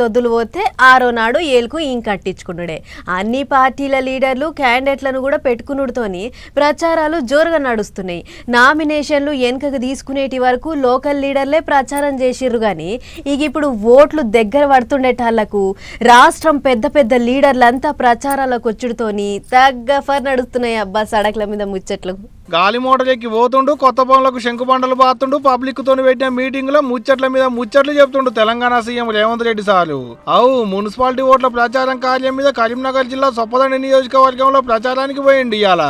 దొద్దులు పోతే ఆరో నాడు ఏలుకు ఇంకట్టించుకున్నాడే. అన్ని పార్టీల లీడర్లు క్యాండిడేట్లను కూడా పెట్టుకునుడుతోని ప్రచారాలు జోరుగా నడుస్తున్నాయి. నామినేషన్లు వెనుకకు తీసుకునేటి వరకు లోకల్ లీడర్లే ప్రచారం చేసిర్రు గాని ఇక ఇప్పుడు ఓట్లు దగ్గర పడుతుండేటాళ్లకు రాష్ట్రం పెద్ద పెద్ద లీడర్లంతా ప్రచారాలకు వచ్చుడుతోని తగ్గఫర్ నడుస్తున్నాయి. అబ్బా సడక్ల మీద ముచ్చట్లు. గాలి మోటలెక్కి పోతుండు, కొత్త పనులకు శంకుబండలు బాతుండు, పబ్లిక్ తోని పెట్టిన మీటింగ్ లో ముచ్చట్ల మీద ముచ్చట్లు చెప్తుండు Telangana CM Revanth Reddy sir. Municipality ఓట్ల ప్రచారం కార్యం మీద కరీంనగర్ జిల్లా సొప్పదండి నియోజకవర్గంలో ప్రచారానికి పోయిండు. ఇవాళ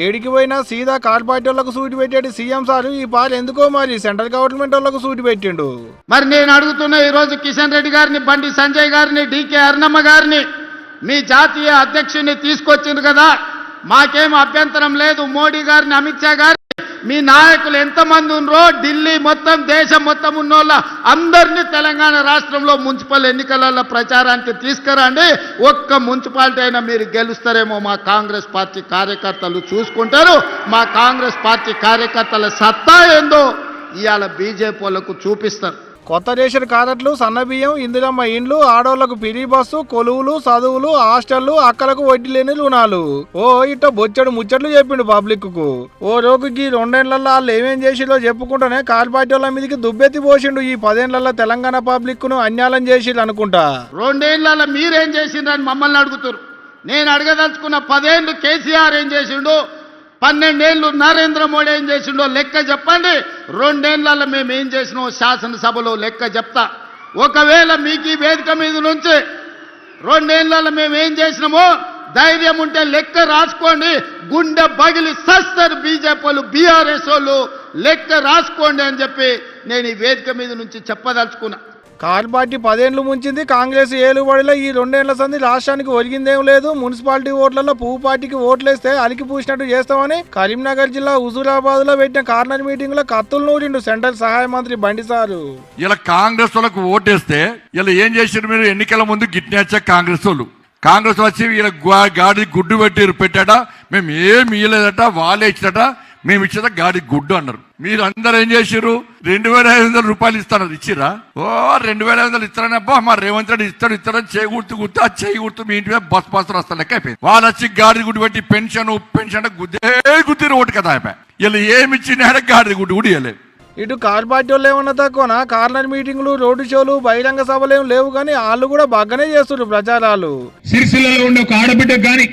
ఏడికి పోయినా సీదా కార్ పార్టీ వాళ్లకు సూటి పెట్టాడు సీఎం సారు. ఈ పాలు ఎందుకో మరి సెంట్రల్ గవర్నమెంట్ వాళ్లకు సూటి పెట్టిండు. మరి నేను అడుగుతున్నా, ఈ రోజు కిషన్ రెడ్డి గారిని, బండి సంజయ్ గారిని, డికే అరుణమ్మ గారిని మీ జాతీయ అధ్యక్షుడిని తీసుకొచ్చింది కదా, మాకేం అభ్యంతరం లేదు. మోడీ గారిని, అమిత్ షా గారిని, మీ నాయకులు ఎంతమంది ఉన్నారో ఢిల్లీ మొత్తం దేశం మొత్తం ఉన్నోళ్ళ అందరినీ తెలంగాణ రాష్ట్రంలో మున్సిపల్ ఎన్నికలలో ప్రచారానికి తీసుకురండి. ఒక్క మున్సిపాలిటీ అయినా మీరు గెలుస్తారేమో మా కాంగ్రెస్ పార్టీ కార్యకర్తలు చూసుకుంటారు. మా కాంగ్రెస్ పార్టీ కార్యకర్తల సత్తా ఏందో ఇవాళ బీజేపీ వాళ్ళకు చూపిస్తారు. కొత్త రేషన్ కార్డులు, సన్నబియ్యం, ఇందిరమ్మ ఇండ్లు, ఆడోళ్లకు పిరి బస్సు, కొలువులు, చదువులు, హాస్టళ్లు, అక్కలకు వడ్డీ లేని రుణాలు, ఇట్ట బొచ్చడు ముచ్చట్లు చెప్పిండు పబ్లిక్ కు. రోజుకి 2 ఏళ్లలో వాళ్ళు ఏమేం చేసిలో చెప్పుకుంటానే కాల్ పార్టీ వాళ్ళ మీదకి దుబ్బెత్తి పోసిండు. ఈ 10 ఏళ్లలో తెలంగాణ పబ్లిక్ ను అన్యాయం చేసిళ్ళు అనుకుంటా. 2 ఏళ్లలో మీరేం చేసిండ్రని మమ్మల్ని అడుగుతారు. నేను అడగదలుచుకున్న 10 ఏళ్ళు కేసీఆర్ ఏం చేసిండు, 12 ఏళ్ళు నరేంద్ర మోడీ ఏం చేసిండో లెక్క చెప్పండి. 2 ఏళ్లలో మేము ఏం చేసినో శాసనసభలో లెక్క చెప్తా. ఒకవేళ మీకు ఈ వేదిక మీద నుంచి 2 ఏళ్లలో మేము ఏం చేసినామో ధైర్యం ఉంటే లెక్క రాసుకోండి. గుండె బగిలి సస్తారు బీజేపీ వాళ్ళు, బీఆర్ఎస్ వాళ్ళు, లెక్క రాసుకోండి అని చెప్పి నేను ఈ వేదిక మీద నుంచి చెప్పదలుచుకున్నా. కార్ పార్టీ 10 ఏళ్లు ముంచింది. కాంగ్రెస్ ఏలుబడిలో ఈ 2 ఏళ్ల సంది రాష్ట్రానికి ఒరిగిందేం లేదు. మున్సిపాలిటీ ఓట్లలో పువ్వు పార్టీకి ఓట్లేస్తే అలికి పూసినట్టు చేస్తామని కరీంనగర్ జిల్లా హుజూరాబాద్ లో పెట్టిన కార్నర్ మీటింగ్ లో కత్తులు నూరిండు సెంట్రల్ సహాయ మంత్రి బండి సారు. ఇలా కాంగ్రెస్ వాళ్ళకు ఓటేస్తే ఇలా ఏం చేశారు మీరు? ఎన్నికల ముందు గిట్టినచ్చా కాంగ్రెస్ వాళ్ళు. కాంగ్రెస్ వచ్చి వీళ్ళ గాడి గుడ్డు పెట్టాట, మేము ఏమి ఇయ్యలేదట, వాళ్ళే ఇచ్చినట, మేము ఇచ్చేట గాడి గుడ్డు అన్నారు. మీరు అందరు ఏం చేశారు? 2500 రూపాయలు ఇస్తున్నారు. ఇచ్చిరా? 2500 ఇస్తారని అబ్బా మా రేవంత్ రెడ్డి ఇస్తాడని చేయి గుర్తు ఆ చేయి గుర్తు మీ ఇంటి మీద బస్ వస్తా లెక్క అయిపోయింది. వాళ్ళు వచ్చి గాడి గుడ్డు పెట్టి పెన్షన్ గుద్దిరు ఓటు కదా అయిపోయి. వీళ్ళు ఏమి ఇచ్చిన గాడి గుడ్డు కూడా ఇవ్వలేదు. ఇటు కార్ పార్టీ వాళ్ళు ఏమన్నా తక్కువనా? కార్నర్ మీటింగ్లు, రోడ్డు షోలు, బహిరంగ సభలు ఏం లేవు కానీ వాళ్ళు కూడా బాగానే చేస్తున్నారు ప్రచారాలు. సిరిసిల్లలో ఉండే ఒక ఆడబిడ్డకు గాని,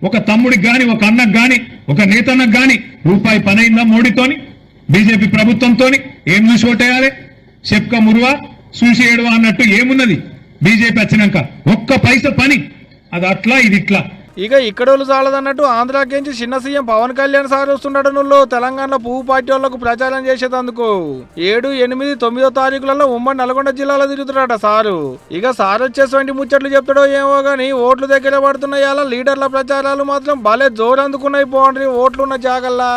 ఒక తమ్ముడికి గాని, ఒక అన్నకు గాని, ఒక నేతన్నకు గాని రూపాయి పనైందా మోడీతోని, బీజేపీ ప్రభుత్వంతోని? ఏం చూసి ఓటేయాలి? చెప్క మురువా చూసి ఏడువా అన్నట్టు ఏమున్నది? బీజేపీ వచ్చినాక ఒక్క పైస పని, అది అట్లా ఇది ఇట్లా. ఇక ఇక్కడోళ్ళు చాలదన్నట్టు ఆంధ్రాకేంచి చిన్న సీఎం పవన్ కళ్యాణ్ సార్ వస్తున్నాడు. తెలంగాణలో పువ్వు పార్టీ వాళ్లకు ప్రచారం చేసేందుకు 7, 8, 9 తారీఖులలో ఉమ్మడి నల్గొండ జిల్లాలో తిరుగుతున్నాడట సారు. ఇక సార్ వచ్చేటువంటి ముచ్చట్లు చెప్తాడో ఏమో గానీ ఓట్లు దగ్గర పడుతున్నాయి. అలా లీడర్ల ప్రచారాలు మాత్రం భలే జోరు అందుకున్నాయి. పోండ్రి ఓట్లున్న జాగల్లా.